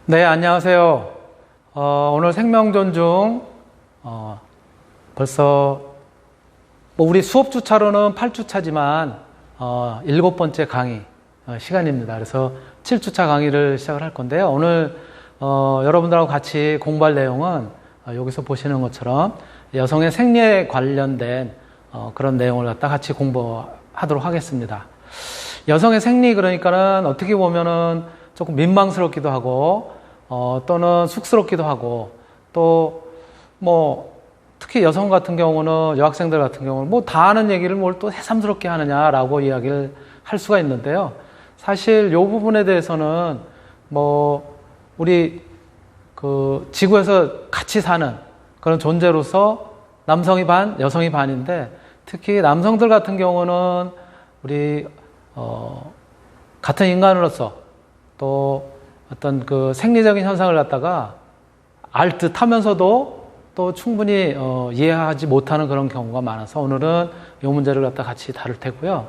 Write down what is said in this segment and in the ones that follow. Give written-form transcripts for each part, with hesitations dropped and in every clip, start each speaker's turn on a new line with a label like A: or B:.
A: 네, 안녕하세요. 오늘 생명존중, 벌써, 우리 수업 주차로는 8주차지만, 7번째 강의, 시간입니다. 그래서 7주차 강의를 시작을 할 건데요. 오늘, 여러분들하고 같이 공부할 내용은, 여기서 보시는 것처럼 여성의 생리에 관련된, 그런 내용을 갖다 같이 공부하도록 하겠습니다. 여성의 생리, 그러니까는 어떻게 보면은 조금 민망스럽기도 하고, 또는 쑥스럽기도 하고, 또, 특히 여성 같은 경우는, 여학생들 같은 경우는 다 아는 얘기를 뭘 또 새삼스럽게 하느냐라고 이야기를 할 수가 있는데요. 사실 요 부분에 대해서는, 우리, 지구에서 같이 사는 그런 존재로서 남성이 반, 여성이 반인데, 특히 남성들 같은 경우는 우리, 같은 인간으로서 또 어떤 그 생리적인 현상을 갖다가 알 듯 하면서도 또 충분히 이해하지 못하는 그런 경우가 많아서 오늘은 이 문제를 갖다 같이 다룰 테고요.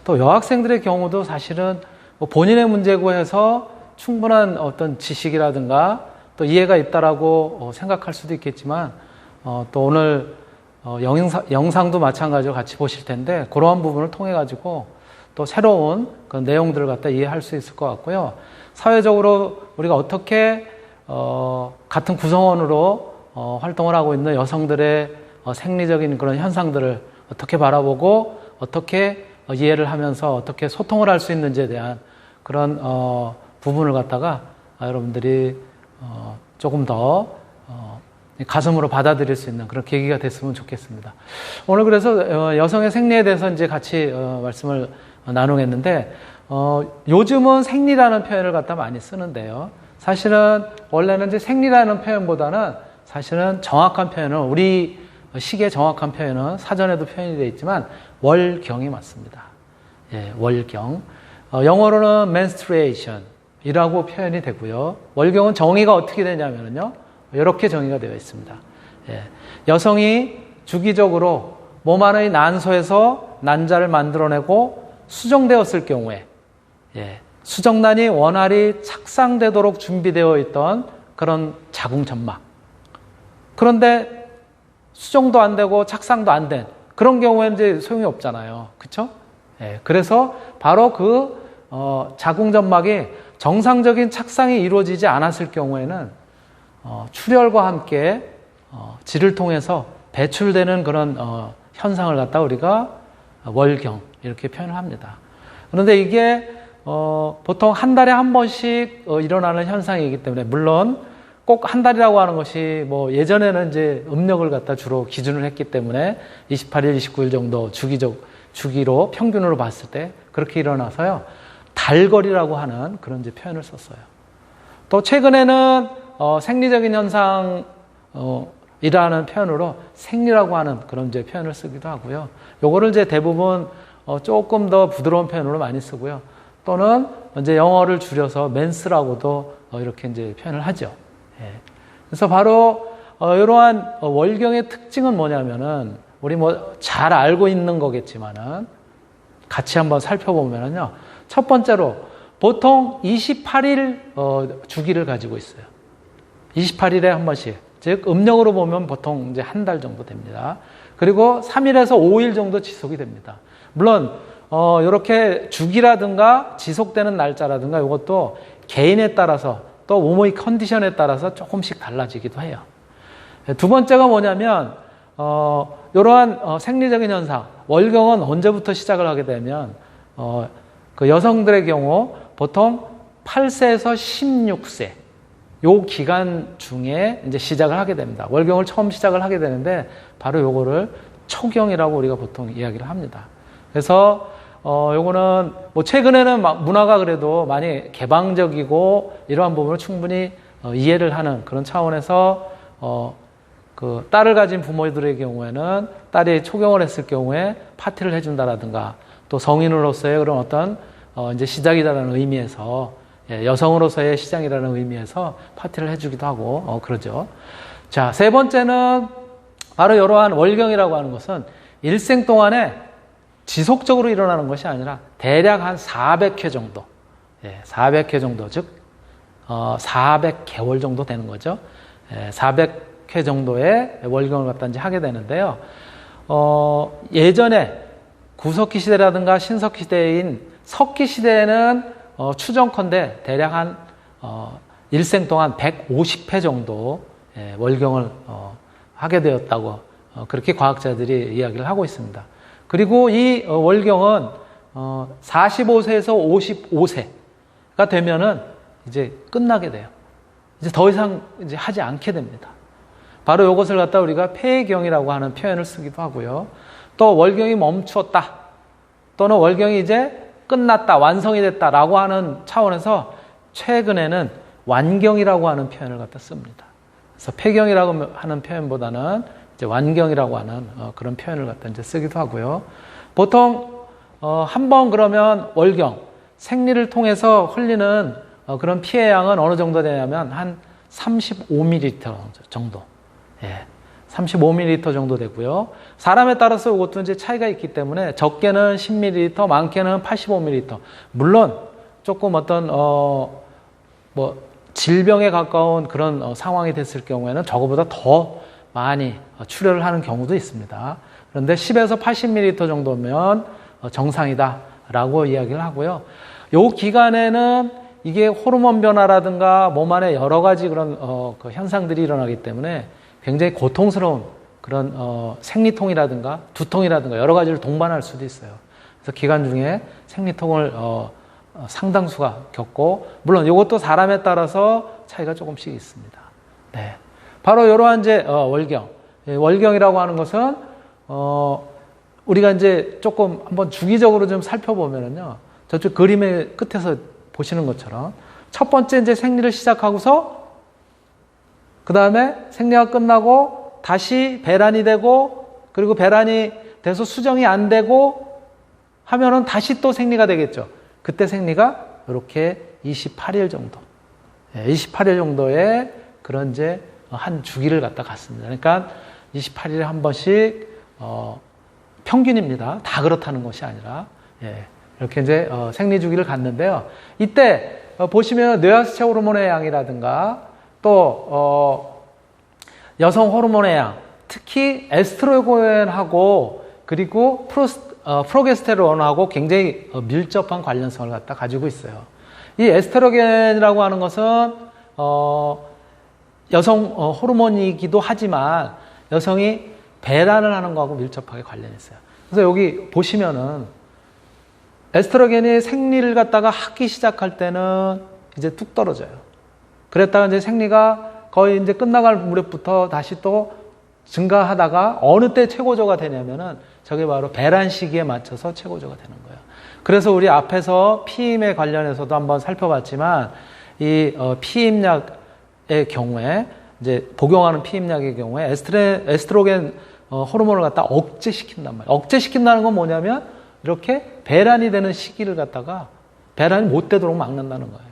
A: 또 여학생들의 경우도 사실은 본인의 문제고 해서 충분한 어떤 지식이라든가 또 이해가 있다라고 생각할 수도 있겠지만 또 오늘 영상도 마찬가지로 같이 보실 텐데 그러한 부분을 통해 가지고 또 새로운 그런 내용들을 갖다 이해할 수 있을 것 같고요. 사회적으로 우리가 어떻게 같은 구성원으로 활동을 하고 있는 여성들의 생리적인 그런 현상들을 어떻게 바라보고 어떻게 이해를 하면서 어떻게 소통을 할 수 있는지에 대한 그런 부분을 갖다가 여러분들이 조금 더 가슴으로 받아들일 수 있는 그런 계기가 됐으면 좋겠습니다. 오늘 그래서 여성의 생리에 대해서 이제 같이 말씀을 나누겠는데 요즘은 생리라는 표현을 갖다 많이 쓰는데요. 사실은 원래는 이제 생리라는 표현보다는 사실은 정확한 표현은 우리 식의 정확한 표현은 사전에도 표현이 되어 있지만 월경이 맞습니다. 예, 월경. 영어로는 menstruation 이라고 표현이 되고요. 월경은 정의가 어떻게 되냐면요. 이렇게 정의가 되어 있습니다. 예, 여성이 주기적으로 몸 안의 난소에서 난자를 만들어내고 수정되었을 경우에 수정란이 원활히 착상되도록 준비되어 있던 그런 자궁점막. 그런데 수정도 안 되고 착상도 안 된 그런 경우에는 이제 소용이 없잖아요. 그렇죠? 그래서 바로 그 자궁점막이 정상적인 착상이 이루어지지 않았을 경우에는 출혈과 함께 질을 통해서 배출되는 그런 현상을 갖다 우리가 월경 이렇게 표현을 합니다. 그런데 이게 보통 한 달에 한 번씩 일어나는 현상이기 때문에 물론 꼭 한 달이라고 하는 것이 예전에는 이제 음력을 갖다 주로 기준을 했기 때문에 28일, 29일 정도 주기로 평균으로 봤을 때 그렇게 일어나서요. 달거리라고 하는 그런 이제 표현을 썼어요. 또 최근에는 생리적인 현상 이라는 표현으로 생리라고 하는 그런 이제 표현을 쓰기도 하고요. 요거를 이제 대부분 조금 더 부드러운 표현으로 많이 쓰고요. 또는 이제 영어를 줄여서 맨스라고도 이렇게 이제 표현을 하죠. 그래서 바로 이러한 월경의 특징은 뭐냐면은 우리 잘 알고 있는 거겠지만은 같이 한번 살펴보면은요. 첫 번째로 보통 28일 주기를 가지고 있어요. 28일에 한 번씩. 즉 음력으로 보면 보통 이제 한 달 정도 됩니다. 그리고 3일에서 5일 정도 지속이 됩니다. 물론 이렇게 주기라든가 지속되는 날짜라든가 이것도 개인에 따라서 또 몸의 컨디션에 따라서 조금씩 달라지기도 해요. 두 번째가 뭐냐면 이러한 생리적인 현상, 월경은 언제부터 시작을 하게 되면 그 여성들의 경우 보통 8세에서 16세 요 기간 중에 이제 시작을 하게 됩니다. 월경을 처음 시작을 하게 되는데 바로 요거를 초경이라고 우리가 보통 이야기를 합니다. 그래서 요거는 최근에는 문화가 그래도 많이 개방적이고 이러한 부분을 충분히 이해를 하는 그런 차원에서 그 딸을 가진 부모들의 경우에는 딸이 초경을 했을 경우에 파티를 해준다라든가 또 성인으로서의 그런 어떤 이제 시작이라는 의미에서 여성으로서의 시장이라는 의미에서 파티를 해주기도 하고 그러죠. 자, 세 번째는 바로 이러한 월경이라고 하는 것은 일생 동안에 지속적으로 일어나는 것이 아니라 대략 한 400회 정도, 400회 정도, 즉 400개월 정도 되는 거죠. 400회 정도의 월경을 갖다 이제 하게 되는데요. 예전에 구석기 시대라든가 신석기 시대인 석기 시대에는 추정컨대 대략 한 일생 동안 150회 정도 월경을 하게 되었다고 그렇게 과학자들이 이야기를 하고 있습니다. 그리고 이 월경은 45세에서 55세가 되면은 이제 끝나게 돼요. 이제 더 이상 이제 하지 않게 됩니다. 바로 이것을 갖다 우리가 폐경이라고 하는 표현을 쓰기도 하고요. 또 월경이 멈추었다 또는 월경이 이제 끝났다, 완성이 됐다라고 하는 차원에서 최근에는 완경이라고 하는 표현을 갖다 씁니다. 그래서 폐경이라고 하는 표현보다는 이제 완경이라고 하는 그런 표현을 갖다 이제 쓰기도 하고요. 보통 한번 그러면 월경, 생리를 통해서 흘리는 그런 피해 양은 어느 정도 되냐면 한 35ml 정도. 35ml 정도 되고요. 사람에 따라서 이것도 이제 차이가 있기 때문에 적게는 10ml, 많게는 85ml. 물론 조금 어떤 질병에 가까운 그런 상황이 됐을 경우에는 저거보다 더 많이 출혈을 하는 경우도 있습니다. 그런데 10에서 80ml 정도면 정상이다라고 이야기를 하고요. 요 기간에는 이게 호르몬 변화라든가 몸 안에 여러 가지 그런 그 현상들이 일어나기 때문에 굉장히 고통스러운 그런 생리통이라든가 두통이라든가 여러 가지를 동반할 수도 있어요. 그래서 기간 중에 생리통을 상당수가 겪고, 물론 이것도 사람에 따라서 차이가 조금씩 있습니다. 네, 바로 이러한 이제 월경, 월경이라고 하는 것은 우리가 이제 조금 한번 주기적으로 좀 살펴보면은요, 저쪽 그림의 끝에서 보시는 것처럼 첫 번째 이제 생리를 시작하고서 그 다음에 생리가 끝나고 다시 배란이 되고, 그리고 배란이 돼서 수정이 안 되고 하면은 다시 또 생리가 되겠죠. 그때 생리가 이렇게 28일 정도, 28일 정도의 그런 이제 한 주기를 갖다 갔습니다. 그러니까 28일에 한 번씩 평균입니다. 다 그렇다는 것이 아니라 이렇게 이제 생리 주기를 갖는데요. 이때 보시면 뇌하수체 호르몬의 양이라든가 또 여성 호르몬의 양, 특히 에스트로겐하고 그리고 프로게스테론하고 굉장히 밀접한 관련성을 갖다 가지고 있어요. 이 에스트로겐이라고 하는 것은 여성 호르몬이기도 하지만 여성이 배란을 하는 거하고 밀접하게 관련이 있어요. 그래서 여기 보시면은 에스트로겐이 생리를 갖다가 하기 시작할 때는 이제 뚝 떨어져요. 그랬다가 이제 생리가 거의 이제 끝나갈 무렵부터 다시 또 증가하다가 어느 때 최고조가 되냐면은 저게 바로 배란 시기에 맞춰서 최고조가 되는 거예요. 그래서 우리 앞에서 피임에 관련해서도 한번 살펴봤지만 이 피임약의 경우에 이제 복용하는 피임약의 경우에 에스트로겐 호르몬을 갖다 억제시킨단 말이에요. 억제시킨다는 건 뭐냐면 이렇게 배란이 되는 시기를 갖다가 배란이 못 되도록 막는다는 거예요.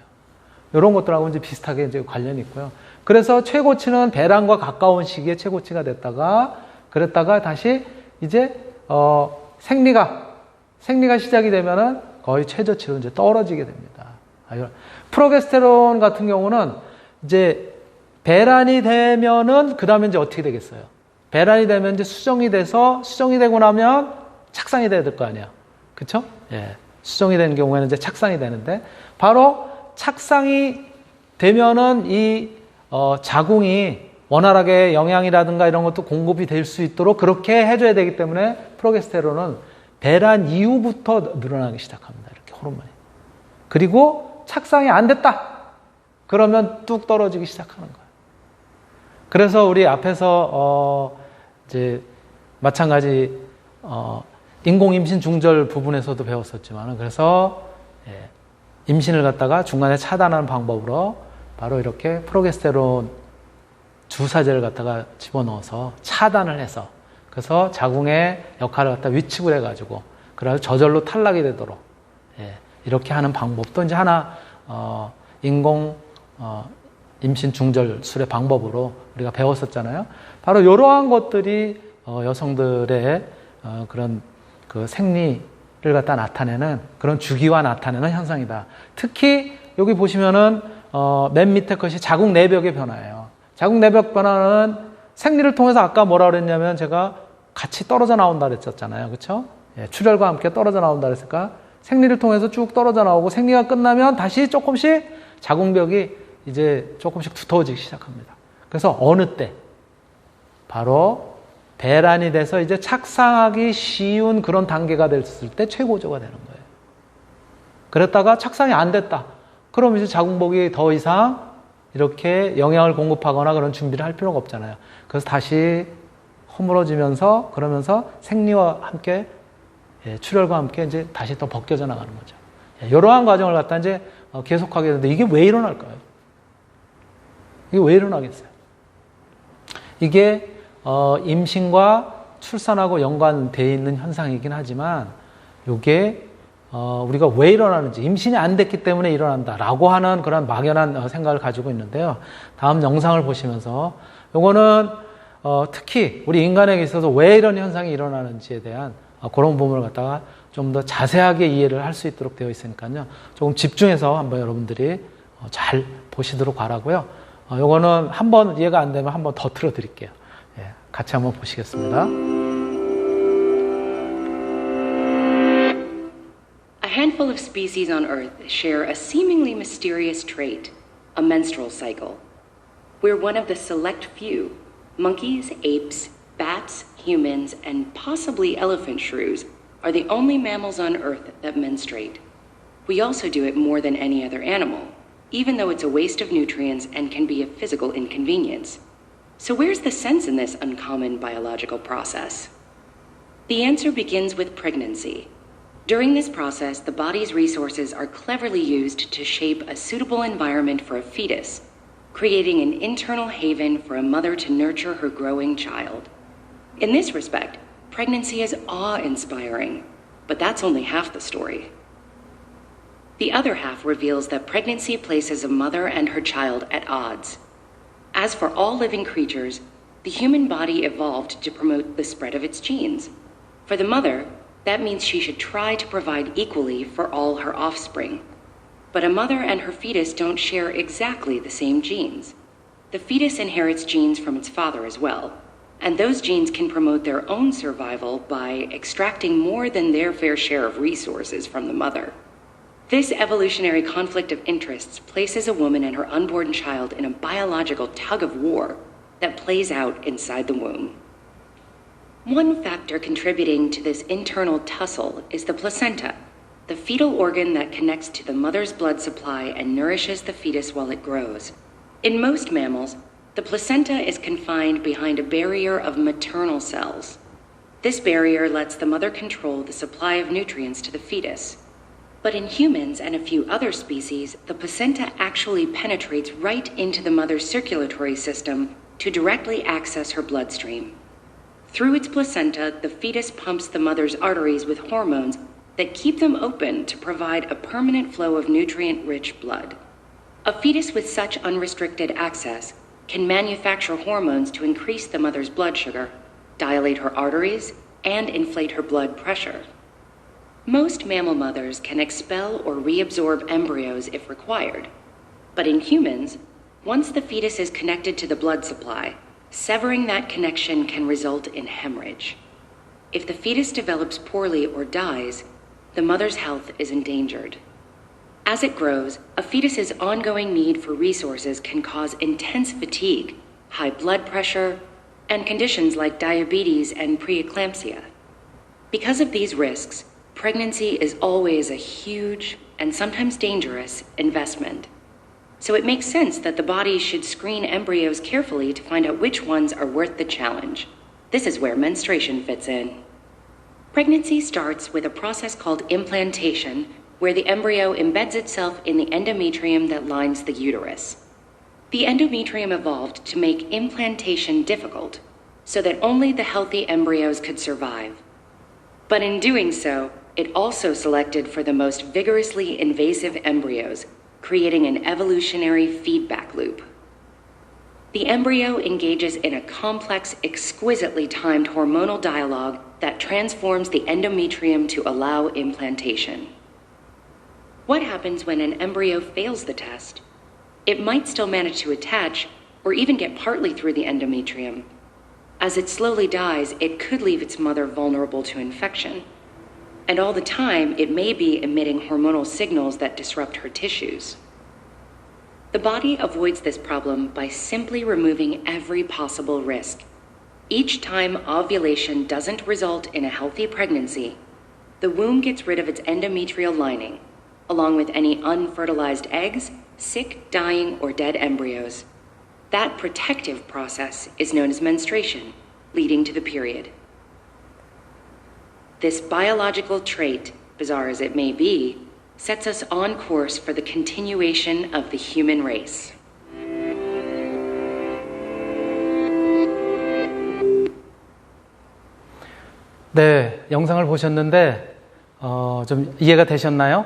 A: 이런 것들하고 이제 비슷하게 이제 관련이 있고요. 그래서 최고치는 배란과 가까운 시기에 최고치가 됐다가 그랬다가 다시 이제 생리가 시작이 되면은 거의 최저치로 이제 떨어지게 됩니다. 프로게스테론 같은 경우는 이제 배란이 되면은 그 다음에 이제 어떻게 되겠어요? 배란이 되면 이제 수정이 되고 나면 착상이 돼야 될 거 아니야. 그쵸? 수정이 되는 경우에는 이제 착상이 되는데, 바로 착상이 되면은 이 자궁이 원활하게 영양이라든가 이런 것도 공급이 될 수 있도록 그렇게 해줘야 되기 때문에 프로게스테론은 배란 이후부터 늘어나기 시작합니다. 이렇게 호르몬이. 그리고 착상이 안 됐다. 그러면 뚝 떨어지기 시작하는 거예요. 그래서 우리 앞에서 이제 마찬가지 인공 임신 중절 부분에서도 배웠었지만, 그래서 임신을 갖다가 중간에 차단하는 방법으로 바로 이렇게 프로게스테론 주사제를 갖다가 집어넣어서 차단을 해서, 그래서 자궁의 역할을 갖다 위축을 해가지고 그래서 저절로 탈락이 되도록 이렇게 하는 방법도 이제 하나 인공 임신 중절술의 방법으로 우리가 배웠었잖아요. 바로 이러한 것들이 여성들의 그런 그 생리를 갖다 나타내는 그런 주기와 나타내는 현상이다. 특히 여기 보시면은 맨 밑에 것이 자궁 내벽의 변화예요. 자궁 내벽 변화는 생리를 통해서 아까 뭐라 그랬냐면 제가 같이 떨어져 나온다 그랬었잖아요. 그렇죠? 예, 출혈과 함께 떨어져 나온다 그랬으니까 생리를 통해서 쭉 떨어져 나오고 생리가 끝나면 다시 조금씩 자궁벽이 이제 조금씩 두터워지기 시작합니다. 그래서 어느 때? 바로 배란이 돼서 이제 착상하기 쉬운 그런 단계가 됐을 때 최고조가 되는 거예요. 그랬다가 착상이 안 됐다. 그럼 이제 자궁복이 더 이상 이렇게 영양을 공급하거나 그런 준비를 할 필요가 없잖아요. 그래서 다시 허물어지면서 그러면서 생리와 함께 출혈과 함께 이제 다시 또 벗겨져 나가는 거죠. 이러한 과정을 갖다 이제 계속하게 되는데 이게 왜 일어날까요? 이게 왜 일어나겠어요? 이게 임신과 출산하고 연관되어 있는 현상이긴 하지만 이게 우리가 왜 일어나는지 임신이 안 됐기 때문에 일어난다라고 하는 그런 막연한 생각을 가지고 있는데요. 다음 영상을 보시면서 이거는 특히 우리 인간에게 있어서 왜 이런 현상이 일어나는지에 대한 그런 부분을 갖다가 좀 더 자세하게 이해를 할 수 있도록 되어 있으니까요. 조금 집중해서 한번 여러분들이 잘 보시도록 바라고요. 이거는 한번 이해가 안 되면 한번 더 틀어드릴게요. 예, 같이 한번 보시겠습니다.
B: A handful of species on Earth share a seemingly mysterious trait, a menstrual cycle. We're one of the select few. Monkeys, apes, bats, humans, and possibly elephant shrews are the only mammals on Earth that menstruate. We also do it more than any other animal, even though it's a waste of nutrients and can be a physical inconvenience. So where's the sense in this uncommon biological process? The answer begins with pregnancy. During this process, the body's resources are cleverly used to shape a suitable environment for a fetus, creating an internal haven for a mother to nurture her growing child. In this respect, pregnancy is awe-inspiring, but that's only half the story. The other half reveals that pregnancy places a mother and her child at odds. As for all living creatures, the human body evolved to promote the spread of its genes. For the mother, that means she should try to provide equally for all her offspring. But a mother and her fetus don't share exactly the same genes. The fetus inherits genes from its father as well, and those genes can promote their own survival by extracting more than their fair share of resources from the mother. This evolutionary conflict of interests places a woman and her unborn child in a biological tug of war that plays out inside the womb. One factor contributing to this internal tussle is the placenta, the fetal organ that connects to the mother's blood supply and nourishes the fetus while it grows. In most mammals, the placenta is confined behind a barrier of maternal cells. This barrier lets the mother control the supply of nutrients to the fetus. But in humans and a few other species, the placenta actually penetrates right into the mother's circulatory system to directly access her bloodstream. Through its placenta, the fetus pumps the mother's arteries with hormones that keep them open to provide a permanent flow of nutrient-rich blood. A fetus with such unrestricted access can manufacture hormones to increase the mother's blood sugar, dilate her arteries, and inflate her blood pressure. Most mammal mothers can expel or reabsorb embryos if required. But in humans, once the fetus is connected to the blood supply, severing that connection can result in hemorrhage. If the fetus develops poorly or dies, the mother's health is endangered. As it grows, a fetus's ongoing need for resources can cause intense fatigue, high blood pressure, and conditions like diabetes and preeclampsia. Because of these risks, pregnancy is always a huge and sometimes dangerous investment. So it makes sense that the body should screen embryos carefully to find out which ones are worth the challenge. This is where menstruation fits in. Pregnancy starts with a process called implantation, where the embryo embeds itself in the endometrium that lines the uterus. The endometrium evolved to make implantation difficult, so that only the healthy embryos could survive. But in doing so, it also selected for the most vigorously invasive embryos, creating an evolutionary feedback loop. The embryo engages in a complex, exquisitely timed hormonal dialogue that transforms the endometrium to allow implantation. What happens when an embryo fails the test? It might still manage to attach or even get partly through the endometrium. As it slowly dies, it could leave its mother vulnerable to infection. And all the time, it may be emitting hormonal signals that disrupt her tissues. The body avoids this problem by simply removing every possible risk. Each time ovulation doesn't result in a healthy pregnancy, the womb gets rid of its endometrial lining, along with any unfertilized eggs, sick, dying, or dead embryos. That protective process is known as menstruation, leading to the period. This biological trait, bizarre as it may be, sets us on course for the continuation of the human race.
A: 네, 영상을 보셨는데 좀 이해가 되셨나요?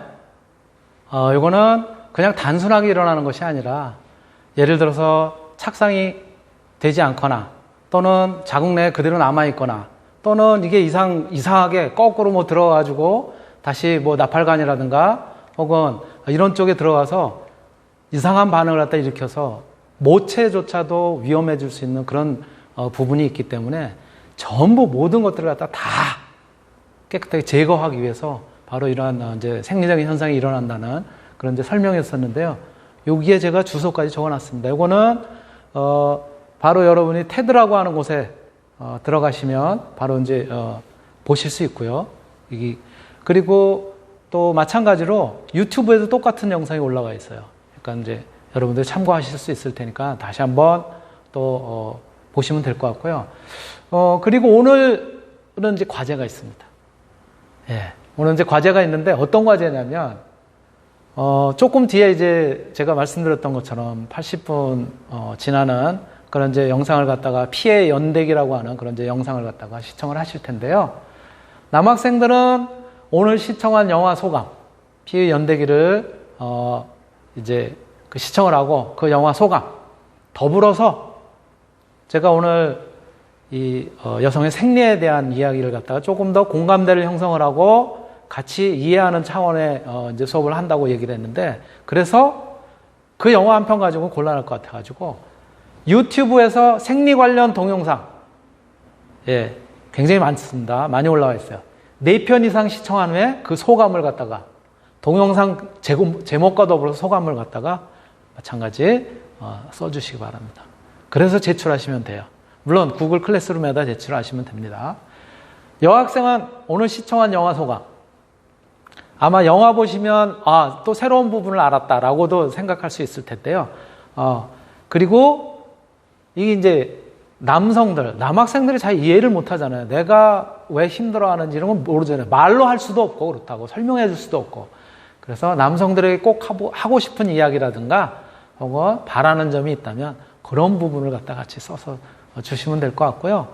A: 이거는 그냥 단순하게 일어나는 것이 아니라 예를 들어서 착상이 되지 않거나 또는 자궁 내에 그대로 남아있거나 또는 이게 이상하게 거꾸로 뭐 들어가지고 다시 뭐 나팔관이라든가 혹은 이런 쪽에 들어가서 이상한 반응을 갖다 일으켜서 모체조차도 위험해질 수 있는 그런 부분이 있기 때문에 전부 모든 것들을 갖다 다 깨끗하게 제거하기 위해서 바로 이러한 이제 생리적인 현상이 일어난다는 그런 이제 설명이었었는데요. 여기에 제가 주소까지 적어놨습니다. 이거는 바로 여러분이 테드라고 하는 곳에 들어가시면 바로 이제 보실 수 있고요. 그리고 또 마찬가지로 유튜브에도 똑같은 영상이 올라와 있어요. 그러니까 이제 여러분들 참고하실 수 있을 테니까 다시 한번 또 보시면 될 것 같고요. 그리고 오늘은 이제 과제가 있습니다. 예, 오늘 이제 과제가 있는데 어떤 과제냐면 조금 뒤에 이제 제가 말씀드렸던 것처럼 80분 지나는 그런 이제 영상을 갖다가 피해 연대기라고 하는 그런 이제 영상을 갖다가 시청을 하실 텐데요. 남학생들은 오늘 시청한 영화 소감, 피해 연대기를 이제 그 시청을 하고 그 영화 소감 더불어서 제가 오늘 이 여성의 생리에 대한 이야기를 갖다가 조금 더 공감대를 형성을 하고 같이 이해하는 차원의 이제 수업을 한다고 얘기를 했는데, 그래서 그 영화 한 편 가지고 곤란할 것 같아가지고 유튜브에서 생리 관련 동영상, 예, 굉장히 많습니다. 많이 올라와 있어요. 4편 이상 시청한 후에 그 소감을 갖다가 동영상 제목과 더불어서 소감을 갖다가 마찬가지 써주시기 바랍니다. 그래서 제출하시면 돼요. 물론 구글 클래스룸에다 제출하시면 됩니다. 여학생은 오늘 시청한 영화 소감, 아마 영화 보시면 또 새로운 부분을 알았다라고도 생각할 수 있을 텐데요. 그리고 이게 이제 남학생들이 잘 이해를 못 하잖아요. 내가 왜 힘들어하는지 이런 건 모르잖아요. 말로 할 수도 없고 그렇다고 설명해 줄 수도 없고. 그래서 남성들에게 꼭 하고 싶은 이야기라든가 혹은 바라는 점이 있다면 그런 부분을 갖다 같이 써서 주시면 될 것 같고요.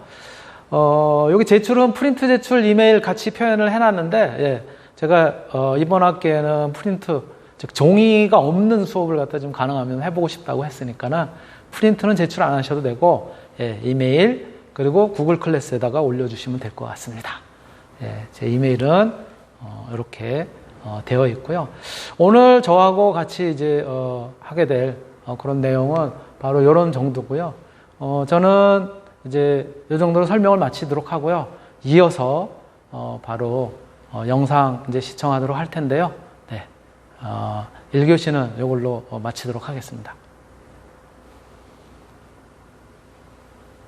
A: 여기 제출은 프린트 제출, 이메일 같이 표현을 해놨는데, 예, 제가 이번 학기에는 프린트, 즉 종이가 없는 수업을 갖다 좀 가능하면 해보고 싶다고 했으니까는 프린트는 제출 안 하셔도 되고, 예, 이메일 그리고 구글 클래스에다가 올려주시면 될 것 같습니다. 예, 제 이메일은 이렇게 되어 있고요. 오늘 저하고 같이 이제 하게 될 그런 내용은 바로 이런 정도고요. 저는 이제 이 정도로 설명을 마치도록 하고요. 이어서 바로 영상 이제 시청하도록 할 텐데요. 네, 1교시는 이걸로 마치도록 하겠습니다.